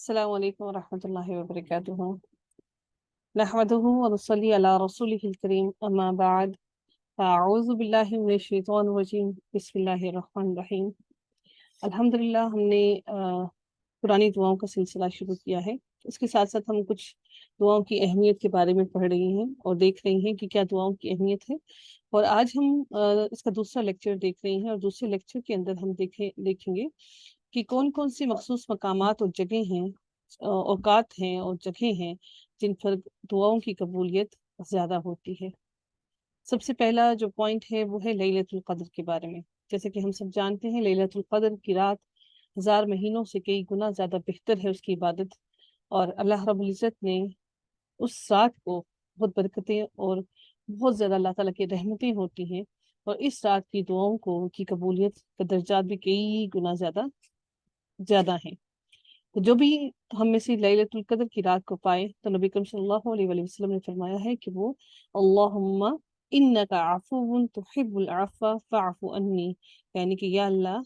السلام علیکم ورحمۃ اللہ وبرکاتہ۔ نحمده ونصلي على رسوله الكريم اما بعد فاعوذ باللہ من الشیطان الرجیم بسم اللہ الرحمن الرحیم۔ الحمدللہ ہم نے پرانی دعاؤں کا سلسلہ شروع کیا ہے۔ اس کے ساتھ ساتھ ہم کچھ دعاؤں کی اہمیت کے بارے میں پڑھ رہی ہیں اور دیکھ رہی ہیں کہ کیا دعاؤں کی اہمیت ہے، اور آج ہم اس کا دوسرا لیکچر دیکھ رہی ہیں، اور دوسرے لیکچر کے اندر ہم دیکھیں گے کہ کون کون سی مخصوص مقامات اور جگہ ہیں، اوقات ہیں اور جگہ ہیں جن پر دعاؤں کی قبولیت زیادہ ہوتی ہے۔ سب سے پہلا جو پوائنٹ ہے وہ ہے لیلۃ القدر کے بارے میں۔ جیسے کہ ہم سب جانتے ہیں لیلۃ القدر کی رات 1000 مہینوں سے کئی گنا زیادہ بہتر ہے اس کی عبادت، اور اللہ رب العزت نے اس رات کو بہت برکتیں اور بہت زیادہ اللہ تعالیٰ کی رحمتیں ہوتی ہیں، اور اس رات کی دعاؤں کی قبولیت کا درجات بھی کئی گنا زیادہ ہیں۔ تو جو بھی ہم میں سے لیلۃ القدر کی رات کو پائے تو نبی کریم صلی اللہ علیہ وآلہ وسلم نے فرمایا ہے کہ وہ اللہم انک عفو تحب العفو فاعف عنی، یعنی کہ یا اللہ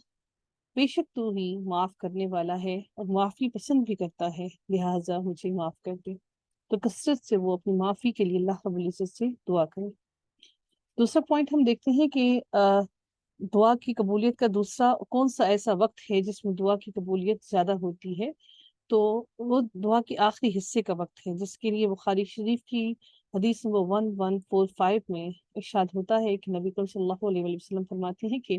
بے شک تو ہی معاف کرنے والا ہے اور معافی پسند بھی کرتا ہے، لہٰذا مجھے معاف کر دے۔ تو کثرت سے وہ اپنی معافی کے لیے اللہ رب العزت سے دعا کرے۔ دوسرا پوائنٹ ہم دیکھتے ہیں کہ دعا کی قبولیت کا دوسرا کون سا ایسا وقت ہے جس میں دعا کی قبولیت زیادہ ہوتی ہے، تو وہ دعا کے آخری حصے کا وقت ہے، جس کے لیے بخاری شریف کی حدیث نمبر 1145 میں ارشاد ہوتا ہے کہ نبی صلی اللہ علیہ وآلہ وسلم فرماتے ہیں کہ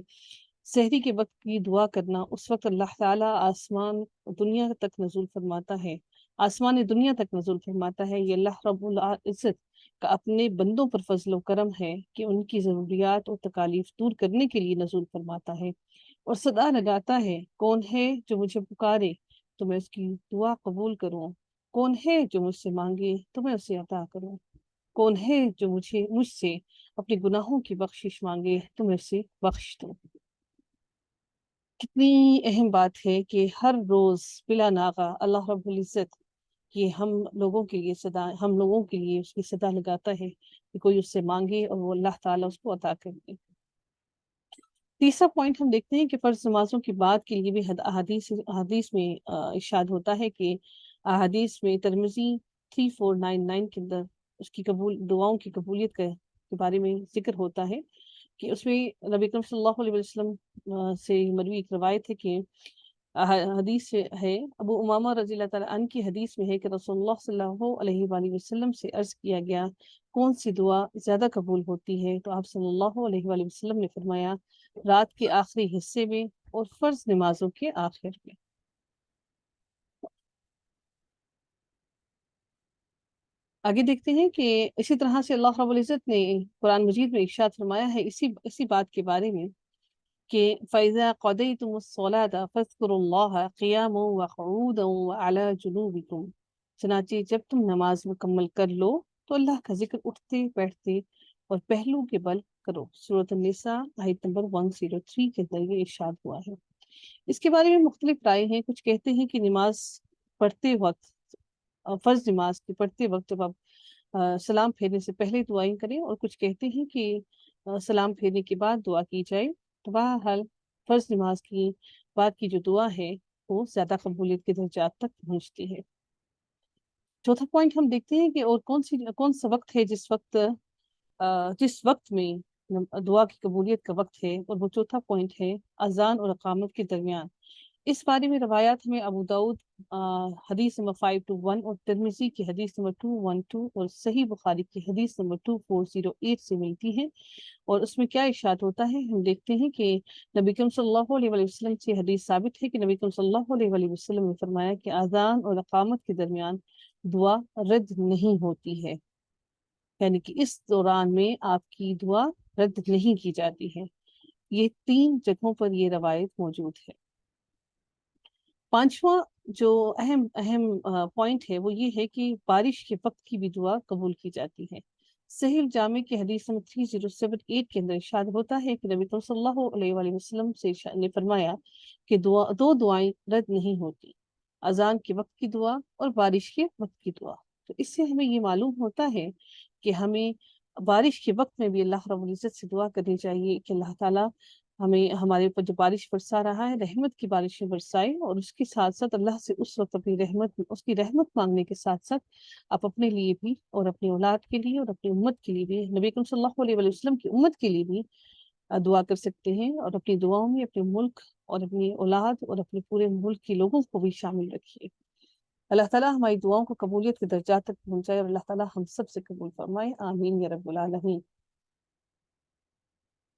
سحری کے وقت کی دعا کرنا، اس وقت اللہ تعالیٰ آسمان دنیا تک نزول فرماتا ہے، آسمان دنیا تک نزول فرماتا ہے۔ یہ اللہ رب العزت کا اپنے بندوں پر فضل و کرم ہے کہ ان کی ضروریات اور تکالیف دور کرنے کے لیے نزول فرماتا ہے، اور صدا لگاتا ہے کون ہے جو مجھے پکارے تو میں اس کی دعا قبول کروں، کون ہے جو مجھ سے مانگے تو میں اسے عطا کروں، کون ہے جو مجھ سے اپنے گناہوں کی بخشش مانگے تو میں اسے بخش دوں۔ کتنی اہم بات ہے کہ ہر روز بلا ناغہ اللہ رب العزت کہ ہم لوگوں کے لیے اس کی صدا لگاتا ہے کہ کوئی اس سے مانگے اور وہ اللہ تعالیٰ اس کو عطا کر دے۔ تیسرا پوائنٹ ہم دیکھتے ہیں کہ فرض نمازوں کی بات کے لیے بھی حدیث میں ارشاد ہوتا ہے کہ حدیث میں ترمذی 3499 کے اندر اس کی دعاؤں کی قبولیت کے بارے میں ذکر ہوتا ہے کہ اس میں نبی کریم صلی اللہ علیہ وسلم سے مروی ایک روایت ہے کہ حدیث ہے، ابو امامہ رضی اللہ تعالیٰ عنہ کی حدیث میں ہے کہ رسول اللہ صلی اللہ علیہ وآلہ وسلم سے عرض کیا گیا کون سی دعا زیادہ قبول ہوتی ہے، تو آپ صلی اللہ علیہ وآلہ وسلم نے فرمایا رات کے آخری حصے میں اور فرض نمازوں کے آخر میں۔ آگے دیکھتے ہیں کہ اسی طرح سے اللہ رب العزت نے قرآن مجید میں ارشاد فرمایا ہے اسی بات کے بارے میں کہ فَإِذَا قَضَيْتُمُ الصَّلَاةَ فَاذْكُرُوا اللَّهَ قِيَامًا وَقُعُودًا وَعَلَى جُنُوبِكُمْ، چنانچہ جب تم نماز مکمل کر لو تو اللہ کا ذکر اٹھتے بیٹھتے اور پہلو کے بل کرو۔ سورۃ النساء آیت نمبر 103 کے اندر یہ ارشاد ہوا ہے۔ اس کے بارے میں مختلف رائے ہیں۔ کچھ کہتے ہیں کہ نماز پڑھتے وقت، فرض نماز کے پڑھتے وقت جب آپ سلام پھیرنے سے پہلے دعائیں کریں، اور کچھ کہتے ہیں کہ سلام پھیرنے کے بعد دعا کی جائے۔ تو بہرحال فرض نماز کی بعد کی جو دعا ہے وہ زیادہ قبولیت کے درجات تک پہنچتی ہے۔ چوتھا پوائنٹ ہم دیکھتے ہیں کہ اور کون سا وقت ہے جس وقت میں دعا کی قبولیت کا وقت ہے، اور وہ چوتھا پوائنٹ ہے اذان اور اقامت کے درمیان۔ اس بارے میں روایات میں ابو داؤد حدیث نمبر 521 اور ترمذی کی حدیث نمبر 212 اور صحیح بخاری کی حدیث نمبر 2408 سے ملتی ہیں، اور اس میں کیا ارشاد ہوتا ہے ہم دیکھتے ہیں کہ نبی کریم صلی اللہ علیہ وآلہ وسلم سے حدیث ثابت ہے کہ نبی کریم صلی اللہ علیہ وآلہ وسلم نے فرمایا کہ اذان اور اقامت کے درمیان دعا رد نہیں ہوتی ہے، یعنی کہ اس دوران میں آپ کی دعا رد نہیں کی جاتی ہے۔ یہ 3 جگہوں پر یہ روایت موجود ہے۔ پانچواں جو اہم پوائنٹ ہے وہ یہ ہے کہ بارش کے وقت کی بھی دعا قبول کی جاتی ہے۔ صحیح جامع کی حدیث نمبر 3078 کے اندر ارشاد ہوتا ہے کہ نبی صلی اللہ علیہ وآلہ وسلم نے فرمایا کہ دو دعائیں رد نہیں ہوتی، اذان کے وقت کی دعا اور بارش کے وقت کی دعا۔ تو اس سے ہمیں یہ معلوم ہوتا ہے کہ ہمیں بارش کے وقت میں بھی اللہ رب العزت سے دعا کرنی چاہیے کہ اللہ تعالیٰ ہمیں ہمارے اوپر جو بارش برسا رہا ہے رحمت کی بارشیں برسائے، اور اس کے ساتھ ساتھ اللہ سے اس وقت اپنی رحمت، اس کی رحمت مانگنے کے ساتھ ساتھ آپ اپنے لیے بھی اور اپنی اولاد کے لیے اور اپنی امت کے لیے بھی، نبی اکرم صلی اللہ علیہ وسلم کی امت کے لیے بھی دعا کر سکتے ہیں، اور اپنی دعاؤں میں اپنے ملک اور اپنی اولاد اور اپنے پورے ملک کے لوگوں کو بھی شامل رکھیے۔ اللہ تعالیٰ ہماری دعاؤں کو قبولیت کے درجات تک پہنچائے، اور اللہ تعالیٰ ہم سب سے قبول فرمائے، آمین یا رب العالمین۔